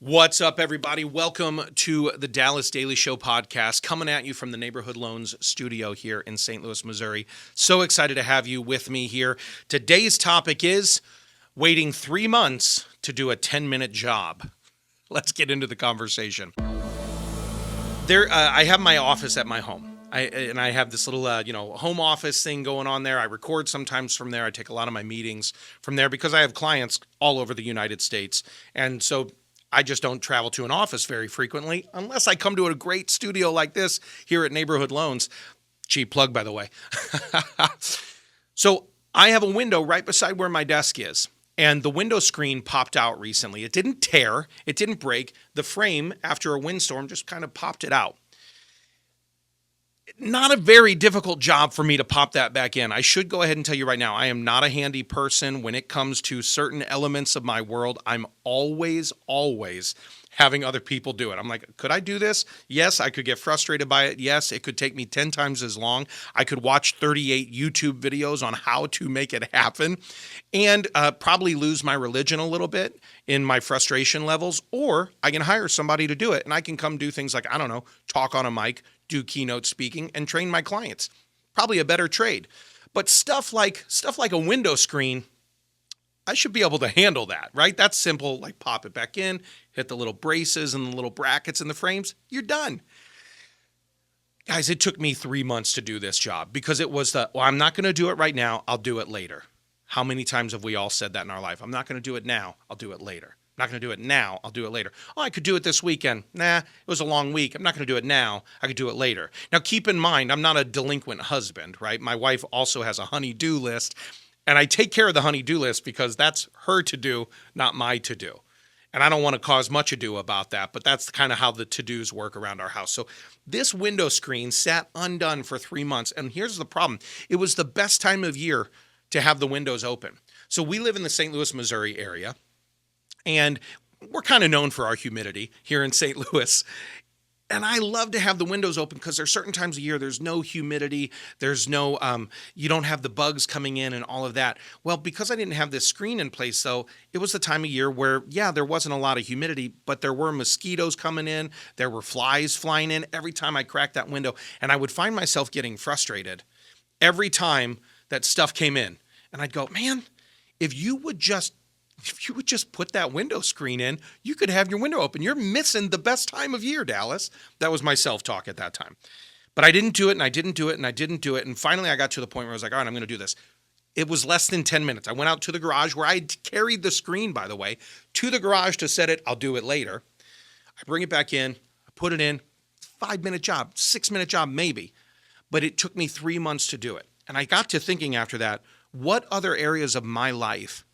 What's up, everybody? Welcome to the Dallas Daily Show podcast, coming at you from the Neighborhood Loans studio here in St. Louis, Missouri. So excited to have you with me here. Today's topic is waiting 3 months to do a 10-minute job. Let's get into the conversation. I have my office at my home. I have this little, home office thing going on there. I record sometimes from there. I take a lot of my meetings from there because I have clients all over the United States. And so I just don't travel to an office very frequently unless I come to a great studio like this here at Neighborhood Loans. Cheap plug, by the way. So I have a window right beside where my desk is. And the window screen popped out recently. It didn't tear. It didn't break. The frame, after a windstorm, just kind of popped it out. Not a very difficult job for me to pop that back in. I should go ahead and tell you right now, I am not a handy person when it comes to certain elements of my world. I'm always having other people do it. I'm like, could I do this? Yes, I could get frustrated by it. Yes, it could take me 10 times as long. I could watch 38 YouTube videos on how to make it happen and probably lose my religion a little bit in my frustration levels, or I can hire somebody to do it and I can come do things like, I don't know, talk on a mic, do keynote speaking, and train my clients. Probably a better trade. But stuff like a window screen, I should be able to handle that, right? That's simple, like pop it back in, hit the little braces and the little brackets in the frames, you're done. Guys, it took me 3 months to do this job because it was I'm not going to do it right now, I'll do it later. How many times have we all said that in our life? I'm not going to do it now, I'll do it later. I'm not going to do it now, I'll do it later. Oh, I could do it this weekend. Nah, it was a long week. I'm not going to do it now, I could do it later. Now, keep in mind, I'm not a delinquent husband, right? My wife also has a honey-do list, and I take care of the honey-do list because that's her to-do, not my to-do. And I don't want to cause much ado about that, but that's kind of how the to-dos work around our house. So this window screen sat undone for 3 months, and here's the problem. It was the best time of year to have the windows open. So we live in the St. Louis, Missouri area, and we're kind of known for our humidity here in St. Louis. And I love to have the windows open because there's certain times of year there's no humidity, there's no, you don't have the bugs coming in and all of that. Well, because I didn't have this screen in place, though, it was the time of year where, yeah, there wasn't a lot of humidity, but there were mosquitoes coming in, there were flies flying in every time I cracked that window. And I would find myself getting frustrated every time that stuff came in. And I'd go, man, if you would just put that window screen in, you could have your window open. You're missing the best time of year, Dallas. That was my self-talk at that time. But I didn't do it, and I didn't do it, and I didn't do it. And finally, I got to the point where I was like, all right, I'm going to do this. It was less than 10 minutes. I went out to the garage where I carried the screen, by the way, to the garage to set it. I'll do it later. I bring it back in. I put it in. 5-minute job, 6-minute job, maybe. But it took me 3 months to do it. And I got to thinking after that, what other areas of my life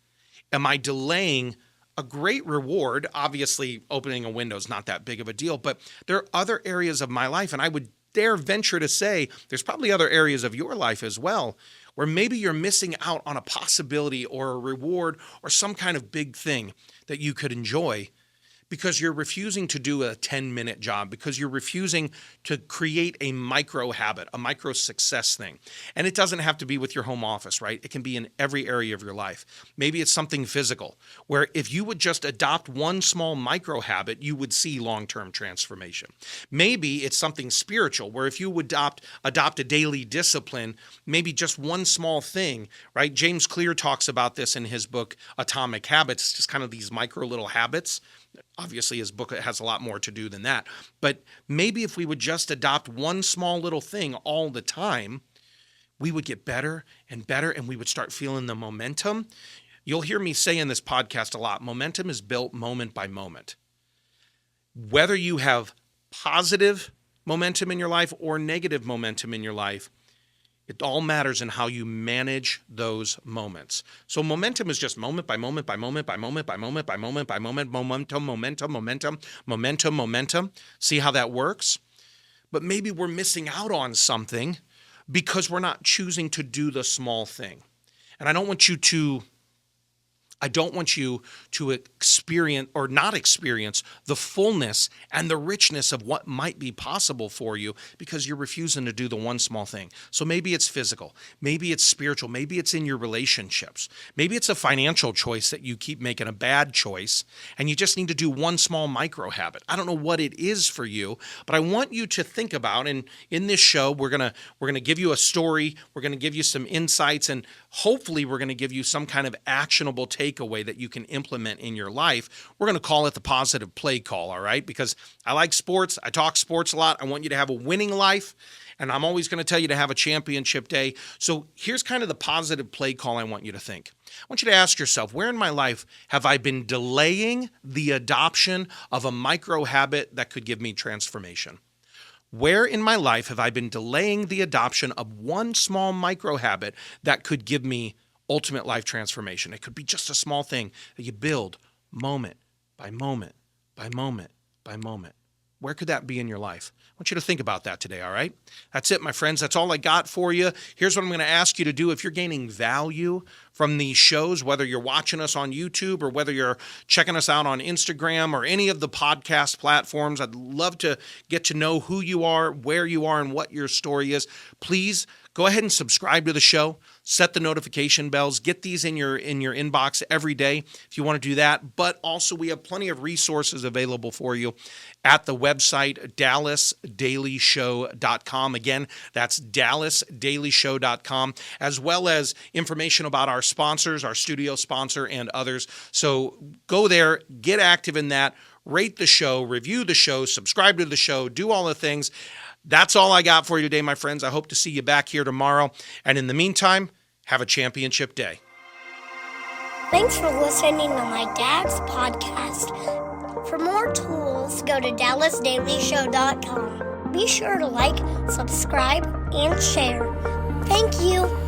am I delaying a great reward? Obviously, opening a window is not that big of a deal, but there are other areas of my life, and I would dare venture to say there's probably other areas of your life as well, where maybe you're missing out on a possibility or a reward or some kind of big thing that you could enjoy because you're refusing to do a 10-minute job, because you're refusing to create a micro habit, a micro success thing. And it doesn't have to be with your home office, right? It can be in every area of your life. Maybe it's something physical, where if you would just adopt one small micro habit, you would see long-term transformation. Maybe it's something spiritual, where if you would adopt a daily discipline, maybe just one small thing, right? James Clear talks about this in his book, Atomic Habits, just kind of these micro little habits. Obviously, his book has a lot more to do than that. But maybe if we would just adopt one small little thing all the time, we would get better and better, and we would start feeling the momentum. You'll hear me say in this podcast a lot, momentum is built moment by moment. Whether you have positive momentum in your life or negative momentum in your life, it all matters in how you manage those moments. So momentum is just moment by moment by moment by moment by moment by moment by moment, momentum. See how that works? But maybe we're missing out on something because we're not choosing to do the small thing. And I don't want you to I don't want you to experience or not experience the fullness and the richness of what might be possible for you because you're refusing to do the one small thing. So maybe it's physical, maybe it's spiritual, maybe it's in your relationships, maybe it's a financial choice that you keep making a bad choice and you just need to do one small micro habit. I don't know what it is for you, but I want you to think about, and in this show, we're going to give you a story, we're going to give you some insights, and hopefully we're going to give you some kind of actionable takeaway that you can implement in your life. We're going to call it the positive play call, all right? Because I like sports. I talk sports a lot. I want you to have a winning life, and I'm always going to tell you to have a championship day. So here's kind of the positive play call I want you to think. I want you to ask yourself, where in my life have I been delaying the adoption of a micro habit that could give me transformation? Where in my life have I been delaying the adoption of one small micro habit that could give me ultimate life transformation? It could be just a small thing that you build moment by moment by moment by moment. Where could that be in your life? I want you to think about that today, all right? That's it, my friends. That's all I got for you. Here's what I'm going to ask you to do. If you're gaining value from these shows, whether you're watching us on YouTube or whether you're checking us out on Instagram or any of the podcast platforms, I'd love to get to know who you are, where you are, and what your story is. Please go ahead and subscribe to the show. Set the notification bells. Get these in your inbox every day if you want to do that. But also, we have plenty of resources available for you at the website dallasdailyshow.com. Again, that's dallasdailyshow.com, as well as information about our sponsors, our studio sponsor, and others. So go there, get active in that, rate the show, review the show, subscribe to the show, do all the things. That's all I got for you today, my friends. I hope to see you back here tomorrow. And in the meantime, have a championship day. Thanks for listening to my dad's podcast. For more tools, go to dallasdailyshow.com. Be sure to like, subscribe, and share. Thank you.